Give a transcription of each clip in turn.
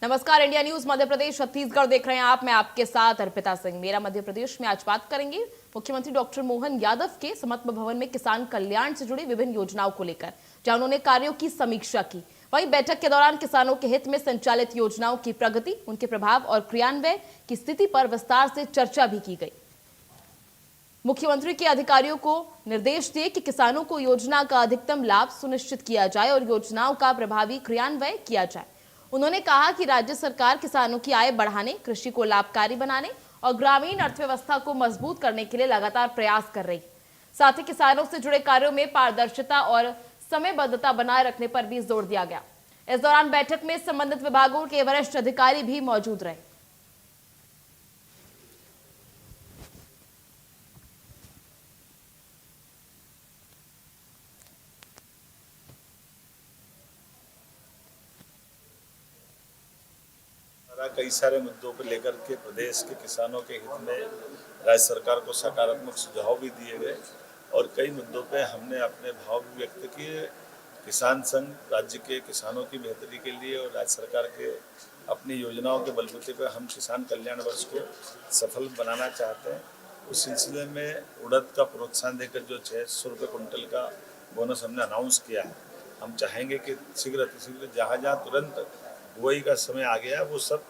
नमस्कार, India news Madhya Pradesh Chhattisgarh देख रहे हैं आप। मैं आपके साथ अर्पिता सिंह। मेरा मध्य प्रदेश में आज बात करेंगे मुख्यमंत्री डॉक्टर मोहन यादव के समत्व भवन में किसान कल्याण से जुड़ी विभिन्न योजनाओं को लेकर, जहां उन्होंने कार्यों की समीक्षा की। वहीं बैठक के दौरान किसानों के हित में संचालित योजनाओं की प्रगति, उनके प्रभाव और क्रियान्वयन की स्थिति पर विस्तार से चर्चा भी की गई। मुख्यमंत्री के अधिकारियों को निर्देश दिए कि किसानों को योजना का अधिकतम लाभ सुनिश्चित किया जाए और योजनाओं का प्रभावी क्रियान्वयन किया जाए। उन्होंने कहा कि राज्य सरकार किसानों की आय बढ़ाने, कृषि को लाभकारी बनाने और ग्रामीण अर्थव्यवस्था को मजबूत करने के लिए लगातार प्रयास कर रही है। साथ ही किसानों से जुड़े कार्यों में पारदर्शिता और समयबद्धता बनाए रखने पर भी जोर दिया गया। इस दौरान बैठक में संबंधित विभागों के वरिष्ठ अधिकारी भी मौजूद रहे। कई सारे मुद्दों को लेकर के प्रदेश के किसानों के हित में राज्य सरकार को सकारात्मक सुझाव भी दिए गए और कई मुद्दों पे हमने अपने भाव भी व्यक्त किए। किसान संघ राज्य के किसानों की बेहतरी के लिए और राज्य सरकार के अपनी योजनाओं के बलबूते पर हम किसान कल्याण वर्ष को सफल बनाना चाहते हैं। उस सिलसिले में उड़द का प्रोत्साहन देकर जो 600 रुपये कुंटल का बोनस हमने अनाउंस किया है, हम चाहेंगे कि शीघ्र अतिशीघ्र जहाँ जहाँ तुरंत बुआई का समय आ गया वो सब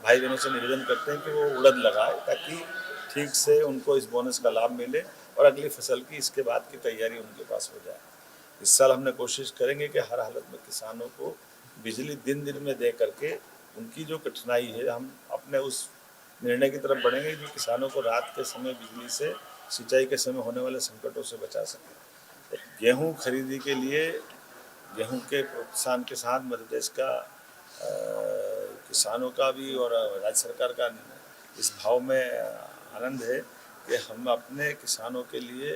भाई बहनों से निवेदन करते हैं कि वो उड़द लगाए ताकि ठीक से उनको इस बोनस का लाभ मिले और अगली फसल की इसके बाद की तैयारी उनके पास हो जाए। इस साल हमने कोशिश करेंगे कि हर हालत में किसानों को बिजली दिन दिन में दे करके उनकी जो कठिनाई है, हम अपने उस निर्णय की तरफ बढ़ेंगे जो किसानों को रात के समय बिजली से, सिंचाई के समय होने वाले संकटों से बचा सकें। गेहूँ खरीदी के लिए गेहूँ के प्रोत्साहन के साथ मध्य प्रदेश का किसानों का भी और राज्य सरकार का इस भाव में आनंद है कि हम अपने किसानों के लिए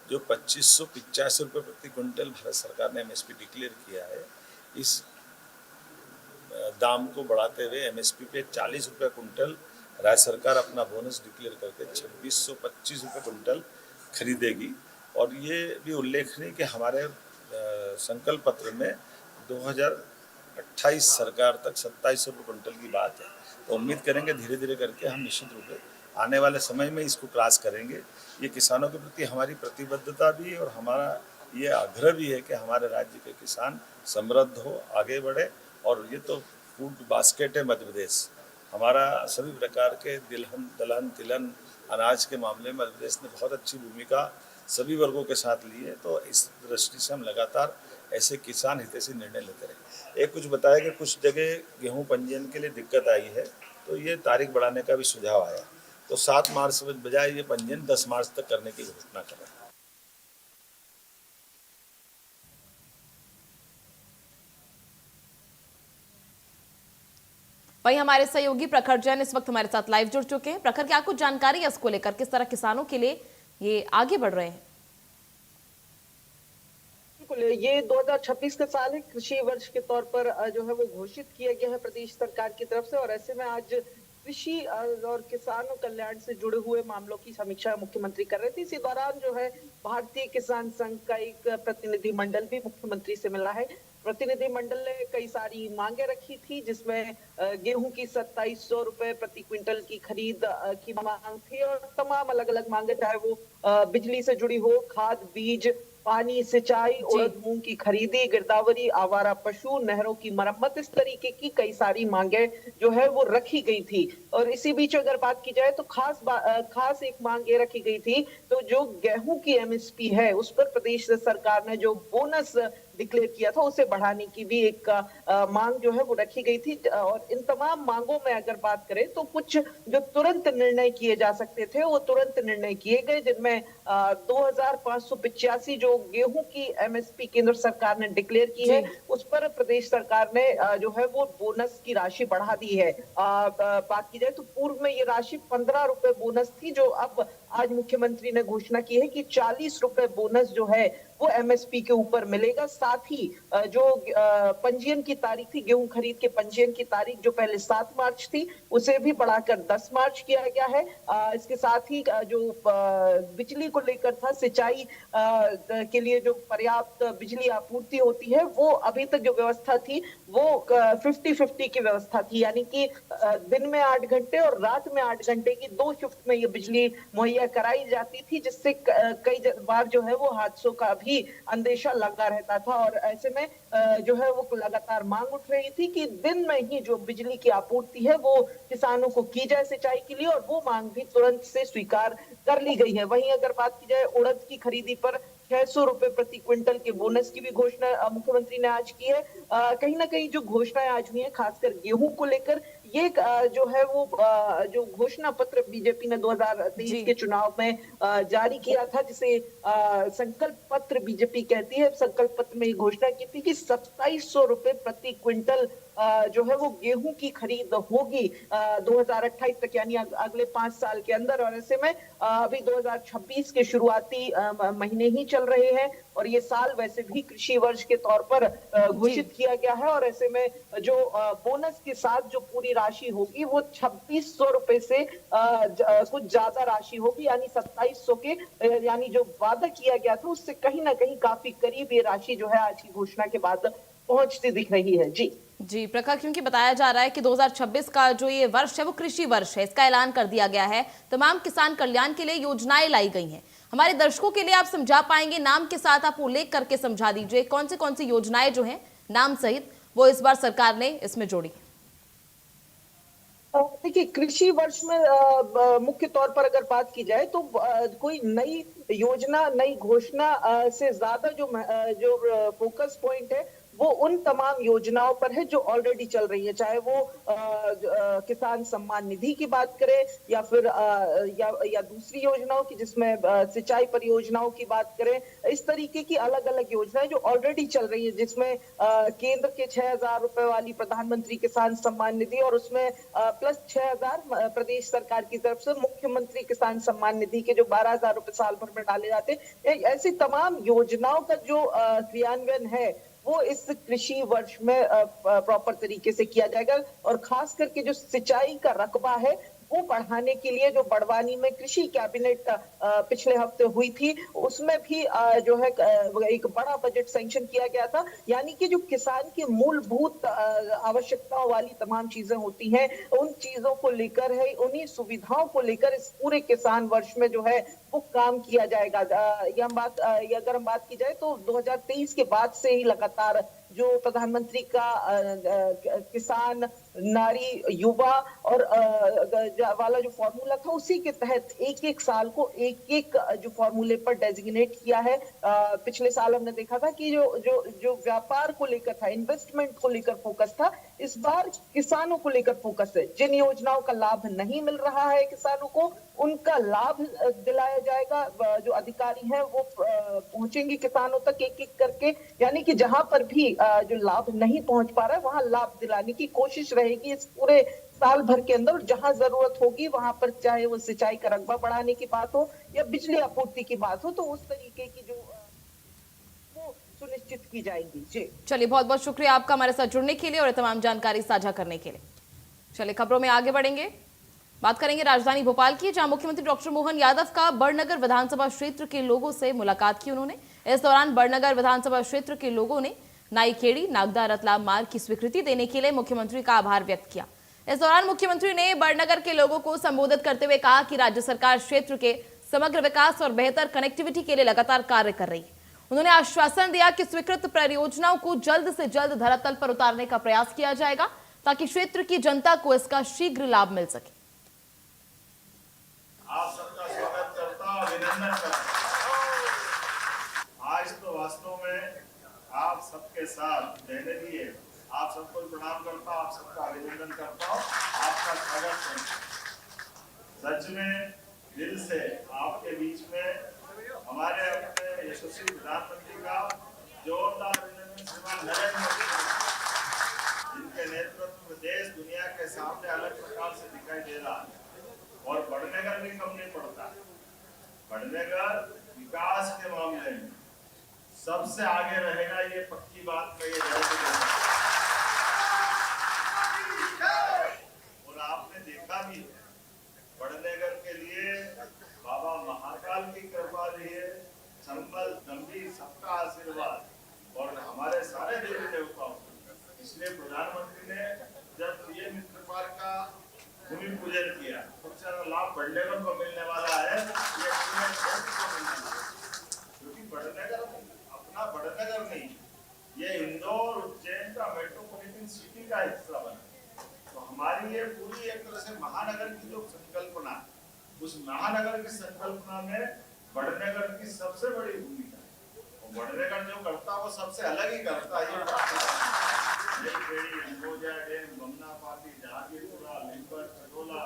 जो 2585 रुपये प्रति क्विंटल भारत सरकार ने एमएसपी डिक्लेयर किया है, इस दाम को बढ़ाते हुए एमएसपी पे 40 रुपये कुंटल राज्य सरकार अपना बोनस डिक्लेयर करके 2625 रुपये कुंटल खरीदेगी। और ये भी उल्लेखनीय कि हमारे संकल्प पत्र में 2028 सरकार तक 2700 रुपये कुंटल की बात है। तो उम्मीद करेंगे धीरे धीरे करके हम निश्चित रूप से आने वाले समय में इसको क्रॉस करेंगे। ये किसानों के प्रति हमारी प्रतिबद्धता भी और हमारा ये आग्रह भी है कि हमारे राज्य के किसान समृद्ध हो, आगे बढ़े। और ये तो फूड बास्केट है मध्य प्रदेश, हमारा सभी प्रकार के तिलहन, दलहन, तिलहन, अनाज के मामले में मध्य प्रदेश ने बहुत अच्छी भूमिका सभी वर्गों के साथ ली है। तो इस दृष्टि से हम लगातार ऐसे किसान हितैषी निर्णय लेते रहे। एक कुछ बताया कि कुछ जगह गेहूं पंजीयन के लिए दिक्कत आई है, तो ये तारीख बढ़ाने का भी सुझाव आया, तो 7 मार्च के बजाय ये पंजीयन 10 मार्च तक करने की घोषणा करें। वहीं हमारे सहयोगी प्रखर जैन इस वक्त हमारे साथ लाइव जुड़ चुके हैं। प्रखर, क्या कुछ जानकारी है इसको लेकर, किस तरह किसानों के लिए ये आगे बढ़ रहे हैं? ये 2026 का साल है, कृषि वर्ष के तौर पर जो है वो घोषित किया गया है प्रदेश सरकार की तरफ से। और ऐसे में आज कृषि और किसानों कल्याण से जुड़े हुए मामलों की समीक्षा मुख्यमंत्री कर रहे थे। इसी दौरान जो है भारतीय किसान संघ का एक प्रतिनिधि मंडल भी मुख्यमंत्री से मिला है। प्रतिनिधि मंडल ने कई सारी मांगे रखी थी, जिसमें गेहूं की 2700 रुपए प्रति क्विंटल की खरीद की मांग थी और तमाम अलग अलग मांगे, चाहे वो बिजली से जुड़ी हो, खाद, बीज, पानी, सिंचाई, उड़द मूंग की खरीदी, गिरदावरी, आवारा पशु, नहरों की मरम्मत, इस तरीके की कई सारी मांगे जो है वो रखी गई थी। और इसी बीच अगर बात की जाए तो खास एक मांग ये रखी गई थी, तो जो गेहूं की एमएसपी है उस पर प्रदेश सरकार ने जो बोनस डिक्लेयर किया था उसे बढ़ाने की भी एक मांग जो है वो रखी गई थी। और इन तमाम मांगों में अगर बात करें तो कुछ जो तुरंत निर्णय किए जा सकते थे वो तुरंत निर्णय किए गए, जिनमें 2585 जो गेहूं की एमएसपी केंद्र सरकार ने डिक्लेयर की है उस पर प्रदेश सरकार ने जो है वो बोनस की राशि बढ़ा दी है। बात की जाए तो पूर्व में ये राशि 15 रुपए बोनस थी, जो अब आज मुख्यमंत्री ने घोषणा की है कि 40 रुपए बोनस जो है वो एमएसपी के ऊपर मिलेगा। साथ ही जो पंजीयन की तारीख थी, गेहूं खरीद के पंजीयन की तारीख जो पहले 7 मार्च थी, उसे भी बढ़ाकर 10 मार्च किया गया है। इसके साथ ही जो बिजली को लेकर था, सिंचाई के लिए जो पर्याप्त बिजली आपूर्ति होती है, वो अभी तक जो व्यवस्था थी वो 50-50 की व्यवस्था थी, यानी कि दिन में 8 घंटे और रात में 8 घंटे की 2 शिफ्ट में ये बिजली मुहैया कराई जाती थी, जिससे कई बार जो है वो हादसों का भी अंदेशा लगा रहता था। और ऐसे में जो है वो लगातार मांग उठ रही थी कि दिन में ही जो बिजली की आपूर्ति है वो किसानों को की जाए सिंचाई के लिए, और वो मांग भी तुरंत से स्वीकार कर ली गई है। वहीं अगर बात की जाए उड़द की खरीदी पर 600 रुपए प्रति क्विंटल के बोनस की भी घोषणा मुख्यमंत्री ने आज की है। कहीं ना कहीं जो घोषणाएं आज हुई है, खासकर गेहूं को लेकर, ये जो है वो जो घोषणा पत्र बीजेपी ने 2023 जी के चुनाव में जारी किया था, जिसे संकल्प पत्र बीजेपी कहती है। संकल्प पत्र में ये घोषणा की थी कि 2700 रुपए प्रति क्विंटल जो है वो गेहूं की खरीद होगी 2028 तक, यानी अगले 5 साल के अंदर। और ऐसे में अभी 2026 के शुरुआती महीने ही चल रहे हैं, और ये साल वैसे भी कृषि वर्ष के तौर पर घोषित किया गया है। और ऐसे में जो बोनस के साथ जो पूरी राशि होगी वो 2600 रुपए से कुछ ज्यादा राशि होगी, यानी 2700 के यानी जो वादा किया गया था उससे कहीं ना कहीं काफी करीब ये राशि जो है आज की घोषणा के बाद पहुंचती दिख रही है। जी जी प्रखर, क्योंकि बताया जा रहा है कि 2026 का जो ये वर्ष है वो कृषि वर्ष है, इसका ऐलान कर दिया गया है, तमाम किसान कल्याण के लिए योजनाएं लाई गई हैं। हमारे दर्शकों के लिए आप समझा पाएंगे, नाम के साथ आप उल्लेख करके समझा दीजिए कौन सी योजनाएं जो हैं नाम सहित वो इस बार सरकार ने इसमें जोड़ी। देखिए, कृषि वर्ष में मुख्य तौर पर अगर बात की जाए तो कोई नई योजना, नई घोषणा से ज्यादा जो फोकस पॉइंट है वो उन तमाम योजनाओं पर है जो ऑलरेडी चल रही है, चाहे वो किसान सम्मान निधि की बात करें या फिर या दूसरी योजनाओं की जिसमें सिंचाई परियोजनाओं की बात करें। इस तरीके की अलग अलग योजनाएं जो ऑलरेडी चल रही है, जिसमें केंद्र के 6,000 रुपए वाली प्रधानमंत्री किसान सम्मान निधि और उसमें प्लस 6,000 प्रदेश सरकार की तरफ से मुख्यमंत्री किसान सम्मान निधि के जो 12,000 रुपए साल भर में डाले जाते हैं, ऐसी तमाम योजनाओं का जो क्रियान्वयन है वो इस कृषि वर्ष में प्रॉपर तरीके से किया जाएगा। और खास करके जो सिंचाई का रकबा है वो बढ़ाने के लिए जो बड़वानी में कृषि कैबिनेट पिछले हफ्ते हुई थी, उसमें भी जो है एक बड़ा बजट सैंक्शन किया गया था, यानी कि जो किसान की मूलभूत आवश्यकताओं वाली तमाम चीजें होती हैं, उन चीजों को लेकर है, उन्हीं सुविधाओं को लेकर इस पूरे किसान वर्ष में जो है वो काम किया जाएगा। अगर हम बात की जाए तो 2023 के बाद से ही लगातार जो प्रधानमंत्री का किसान, नारी, युवा और वाला जो फॉर्मूला था, उसी के तहत एक एक साल को एक एक जो फॉर्मूले पर डेजिग्नेट किया है। पिछले साल हमने देखा था कि जो व्यापार को लेकर था, इन्वेस्टमेंट को लेकर फोकस था, इस बार किसानों को लेकर फोकस है। जिन योजनाओं का लाभ नहीं मिल रहा है किसानों को, उनका लाभ दिलाया जाएगा। जो अधिकारी हैं वो पहुंचेंगे किसानों तक एक एक करके, यानी कि जहां पर भी जो लाभ नहीं पहुंच पा रहा है वहां लाभ दिलाने की कोशिश रहेगी इस पूरे साल भर के अंदर। जहां जरूरत होगी वहां पर, चाहे वो सिंचाई का रकबा बढ़ाने की बात हो या बिजली आपूर्ति की बात हो, तो उस तरीके की जो वो सुनिश्चित की जाएगी। जी चलिए, बहुत बहुत शुक्रिया आपका हमारे साथ जुड़ने के लिए और तमाम जानकारी साझा करने के लिए। चलिए खबरों में आगे बढ़ेंगे, बात करेंगे राजधानी भोपाल की, जहां मुख्यमंत्री डॉक्टर मोहन यादव का बड़नगर विधानसभा क्षेत्र के लोगों से मुलाकात की उन्होंने। इस दौरान बड़नगर विधानसभा क्षेत्र के लोगों ने नाईखेड़ी नागदा रतलाम मार्ग की स्वीकृति देने के लिए मुख्यमंत्री का आभार व्यक्त किया। इस दौरान मुख्यमंत्री ने बड़नगर के लोगों को संबोधित करते हुए कहा कि राज्य सरकार क्षेत्र के समग्र विकास और बेहतर कनेक्टिविटी के लिए लगातार कार्य कर रही है। उन्होंने आश्वासन दिया कि स्वीकृत परियोजनाओं को जल्द से जल्द धरातल पर उतारने का प्रयास किया जाएगा ताकि क्षेत्र की जनता को इसका शीघ्र लाभ मिल सके। आप सबका स्वागत करता हूं, अभिनंदन करता हूं। आज तो वास्तव में आप सबके साथ रहने लिए आप सबको प्रणाम करता हूं, आप सबका अभिनंदन करता हूं, आपका स्वागत करता हूं। सच में दिल से आपके बीच में हमारे अपने यशस्वी प्रधानमंत्री का जोरदार अभिनंदन श्रीमान नरेंद्र मोदी, जिनके नेतृत्व में देश दुनिया के सामने अलग प्रकार से दिखाई दे रहा है और बड़नगर भी कम नहीं पड़ता। बढ़नेगर विकास के मामले में सबसे आगे रहेगा, ये पक्की बात मैं ये और आपने देखा भी है, बढ़नेगर के लिए बाबा महाकाल की कृपा रही है, संबल दम्भी सबका आशीर्वाद और हमारे सारे देवी देवताओं। इसलिए प्रधानमंत्री ने जब पीएम मित्र पार्क का भूमि पूजन किया, सबसे ज्यादा लाभ बढ़नेगर को मिलने वाला है। क्योंकि बढ़नेगर अपना बढ़नेगर नहीं, ये इंदौर उज्जैन का मेट्रोपॉलिटन सिटी का हिस्सा बना। तो हमारी ये पूरी एक तरह से महानगर की जो संकल्पना, उस महानगर की संकल्पना में बढ़नेगर की सबसे बड़ी भूमिका है। और बढ़नेगर जो करता है वो सबसे अलग ही करता है। बमनापाटी, जहांगीरपुरा, लिंबर, चटोला,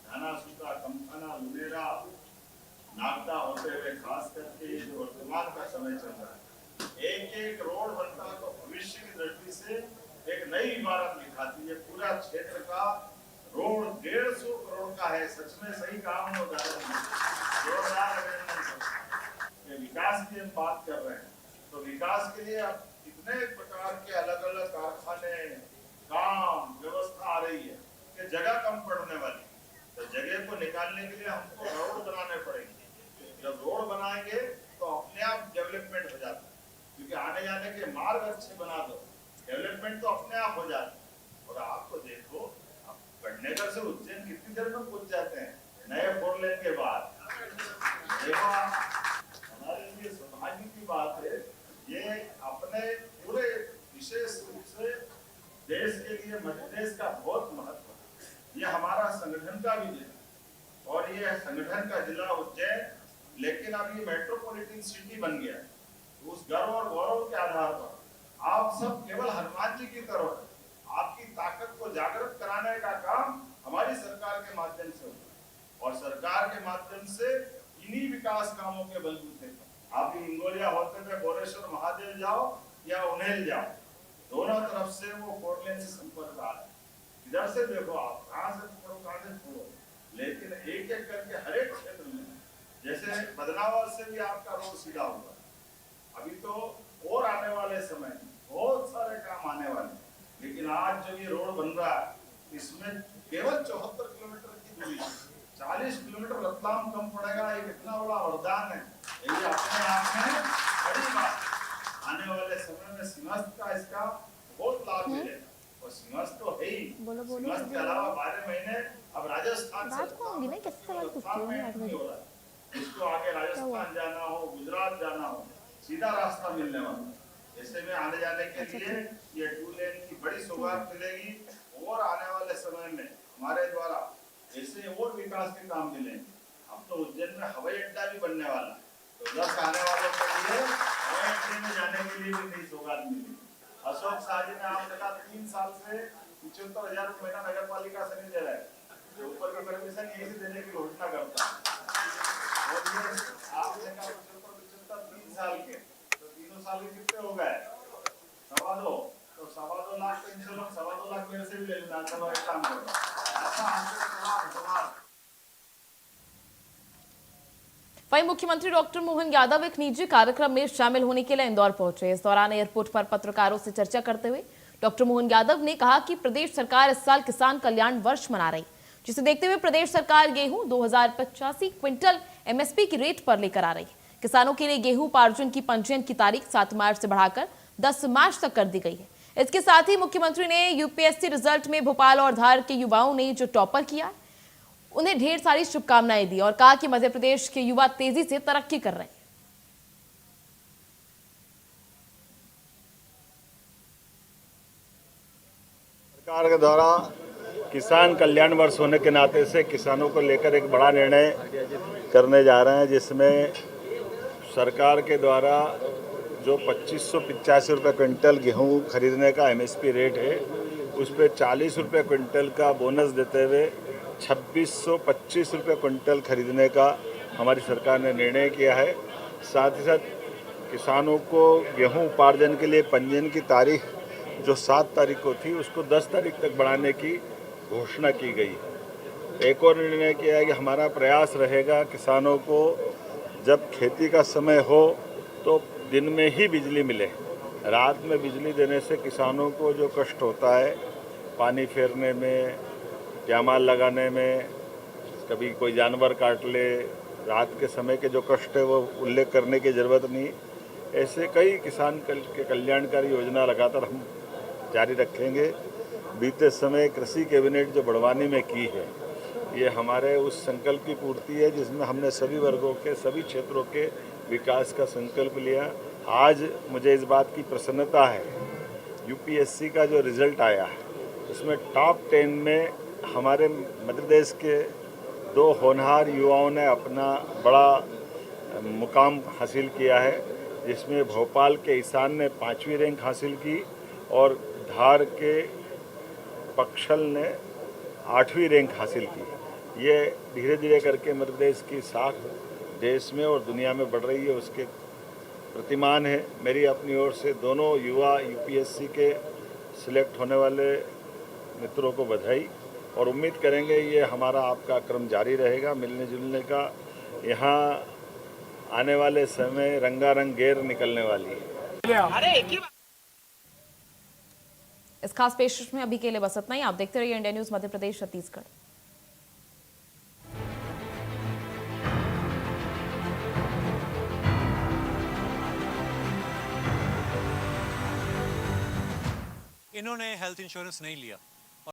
धानासुता, कमखाना, लुनेरा, नागदा होते हुए खास करके जो वर्तमान का समय चल रहा है, एक एक रोड बनता है तो भविष्य की दृष्टि से एक नई इमारत दिखाती है। पूरा क्षेत्र का रोड 150 करोड़ का है। सच में सही काम हो जा रहा है। विकास की हम बात कर रहे हैं तो विकास के लिए अब इतने प्रकार के अलग अलग कारखाने, काम, व्यवस्था आ रही है कि जगह कम पड़ने वाली। तो जगह को निकालने के लिए हमको रोड बनाने पड़ेंगे। जब रोड बनाएंगे तो अपने आप डेवलपमेंट हो जाता है, क्योंकि आने जाने के मार्ग अच्छे बना दो, डेवलपमेंट तो अपने आप हो जाता है। और आपको देखो, आप बढ़नेगर से उज्जैन कितनी देर में पहुंच जाते हैं नए 4 लेन के बाद। देखो हमारे लिए सौभाग्य की बात है, ये अपने पूरे विशेष रूप से देश के लिए मध्य प्रदेश का बहुत महत्व है। ये हमारा संगठन का भी जिला और ये संगठन का जिला उज्जैन, लेकिन अब ये मेट्रोपॉलिटन सिटी बन गया है। तो उस गर्व और गौरव के आधार पर आप सब केवल हनुमान जी की तरह आपकी ताकत को जागृत कराने का काम हमारी सरकार के माध्यम से होगा। और सरकार के माध्यम से इन्हीं विकास कामों के बलबूते पर आप इंगोलिया होते हुए बोरेश्वर महादेव जाओ या उन्हेल जाओ, दोनों तरफ से वो 4 लेन से संपर्क आ रहा है। इधर से देखो आप कहां से पकड़ो कहां से छोड़ो, लेकिन एक एक करके हर एक क्षेत्र में, जैसे बदनावर से भी आपका रोड सीधा होगा। अभी तो और आने वाले समय में बहुत सारे काम आने वाले, लेकिन आज जो ये रोड बन रहा है इसमें केवल 74 किलोमीटर की दूरी, 40 किलोमीटर रतलाम कम पड़ेगा। ये कितना बड़ा वरदान है, ये अपने आप में बड़ी बात। आने वाले समय में सिंहस्थ का इसका बहुत लाभ मिलेगा। और सिंहस्थ तो है ही, सिंहस्थ के अलावा 12 महीने अब राजस्थान से इसको आगे राजस्थान जाना हो, गुजरात जाना हो, सीधा रास्ता मिलने वाला। ऐसे में आने जाने के लिए ये 2 लेन की बड़ी सौगात मिलेगी। और आने वाले समय में हमारे द्वारा ऐसे और विकास के काम मिलेंगे। अब तो उज्जैन में हवाई अड्डा भी बनने वाला है, तो उधर से आने वालों के लिए हवाई अड्डे में जाने के लिए भी नई सौगात मिलेगी। अशोक शाह ने आपने कहा 3 साल से 75,000 रुपये महीना नगर पालिका से नहीं दे रहा है, ऊपर की परमिशन यही से देने की घोषणा करता है। और ये आपने कहा 75 3 साल के, तो 3 साल के कितने हो गए? 2.25, तो 2.25 लाख पेंशन, 2.25 लाख मेरे से भी ले लेना। चलो एक काम करो, वहीं मुख्यमंत्री डॉक्टर मोहन यादव एक निजी कार्यक्रम में शामिल होने के लिए इंदौर पहुंचे। इस दौरान एयरपोर्ट पर पत्रकारों से चर्चा करते हुए डॉक्टर मोहन यादव ने कहा कि प्रदेश सरकार इस साल किसान कल्याण वर्ष मना रही, जिसे देखते हुए प्रदेश सरकार गेहूं 2085 क्विंटल एमएसपी की रेट पर लेकर आ रही है। किसानों के लिए गेहूं उपार्जन की पंजीयन की तारीख 7 मार्च से बढ़ाकर 10 मार्च तक कर दी गई है। इसके साथ ही मुख्यमंत्री ने यूपीएससी रिजल्ट में भोपाल और धार के युवाओं ने जो टॉपर किया, उन्हें ढेर सारी शुभकामनाएं दी और कहा कि मध्य प्रदेश के युवा तेजी से तरक्की कर रहे हैं। सरकार के द्वारा किसान कल्याण वर्ष होने के नाते से किसानों को लेकर एक बड़ा निर्णय करने जा रहे हैं, जिसमें सरकार के द्वारा जो 2585 रुपये क्विंटल गेहूं खरीदने का एमएसपी रेट है, उस पर 40 रुपये क्विंटल का बोनस देते हुए 2625 रुपये क्विंटल खरीदने का हमारी सरकार ने निर्णय किया है। साथ ही साथ किसानों को गेहूं उपार्जन के लिए पंजीयन की तारीख जो 7 तारीख को थी, उसको 10 तारीख तक बढ़ाने की घोषणा की गई। एक और निर्णय किया है कि हमारा प्रयास रहेगा किसानों को जब खेती का समय हो तो दिन में ही बिजली मिले। रात में बिजली देने से किसानों को जो कष्ट होता है पानी फेरने में, जामाल लगाने में, कभी कोई जानवर काट ले, रात के समय के जो कष्ट है वो उल्लेख करने की ज़रूरत नहीं। ऐसे कई किसान के कल्याणकारी योजना लगातार हम जारी रखेंगे। बीते समय कृषि कैबिनेट जो बड़वानी में की है, ये हमारे उस संकल्प की पूर्ति है जिसमें हमने सभी वर्गों के, सभी क्षेत्रों के विकास का संकल्प लिया। आज मुझे इस बात की प्रसन्नता है, यूपीएससी का जो रिज़ल्ट आया उसमें टॉप 10 में हमारे मध्य प्रदेश के 2 होनहार युवाओं ने अपना बड़ा मुकाम हासिल किया है, जिसमें भोपाल के ईशान ने 5वीं रैंक हासिल की और धार के पक्षल ने 8वीं रैंक हासिल की। ये धीरे धीरे करके मध्य प्रदेश की साख देश में और दुनिया में बढ़ रही है, उसके प्रतिमान है। मेरी अपनी ओर से दोनों युवा यूपीएससी के सिलेक्ट होने वाले मित्रों को बधाई और उम्मीद करेंगे ये हमारा आपका क्रम जारी रहेगा मिलने जुलने का। यहाँ आने वाले समय रंगारंग गेर निकलने वाली है। इस खास पेशकश में अभी के लिए बस इतना ही। आप देखते रहिए इंडिया न्यूज मध्य प्रदेश छत्तीसगढ़। इन्होंने हेल्थ इंश्योरेंस नहीं लिया।